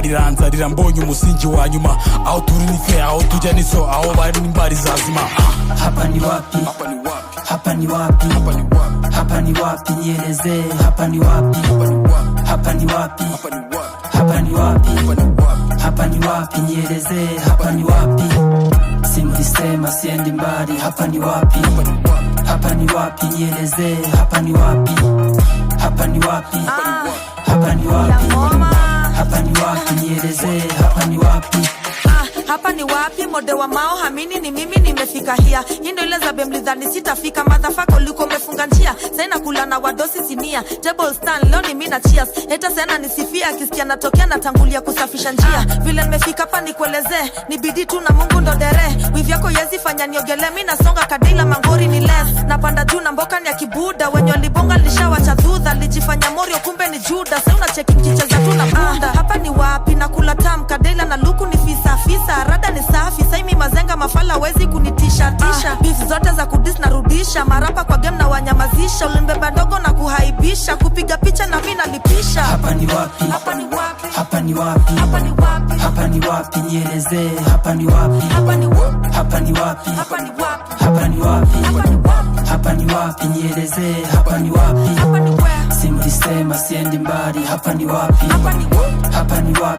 riranzarira mbonye umusingi wa nyuma aho turi ni fe aho tujya ni so aho bari n'imbari zazima. Hapa ni wapi? Hapa ni wapi? Hapa ni wapi? Nieleze hapa ni wapi? Hapa ni wapi? Hapa ni wapi? Hapa ni wapi? Nieleze hapa ni wapi? Simlisema siendi mbali. Hapa ni wapi? Hapa ni wapi? Nieleze hapa ni wapi? Hapa ni wapi? Hapa ni wapi? Hapa ni wapi? Nieleze hapa ni wapi? Hapa ni wapi? Mode wa mao hamini ni mimi nimefika hia. Hindo ile za bemlidhani sitafika. Motherfucker uliko mefunga njia. Saina kula na wadosi sinia. Table stand leo ni mina cheers. Heta sana nisifia. Kisikia natokea na tangulia kusafisha njia. Vile nimefika hapa ni kueleze. Ni bidii tu na Mungu ndo dere. Wivi yako yezi fanya niogele. Mina songa kadila mangori ni less. Napanda juu na mboka ni ya kibuda. Wenye walibonga lishawa cha dhudha. Lijifanya morio kumbe ni juda. Sa una checking kicheza tu na bunda. Hapa ni wapi? Nakula tam kadila na luku ni fisa. Rada ni safi, saimi mazenga mafala wezi kunitisha beef zote za kudis na rudisha. Marapa kwa game na wanyamazisha. Ulimbeba ndogo na kuhaibisha. Kupiga picha na mina lipisha. Hapa ni wapi? Hapa ni wapi? Hapa ni wapi? Hapa ni wapi? Hapa ni wapi? Nieleze hapa ni wapi? Hapa ni wapi? Hapa ni wapi? Hapa ni wapi? Hapa ni wapi? Hapa ni wapi? Hapa ni wapi? Nieleze hapa ni wapi? Hapa ni where? Simlisema siendi mbali. Hapa ni wapi? Hapa ni wapi? Hapa ni wapi?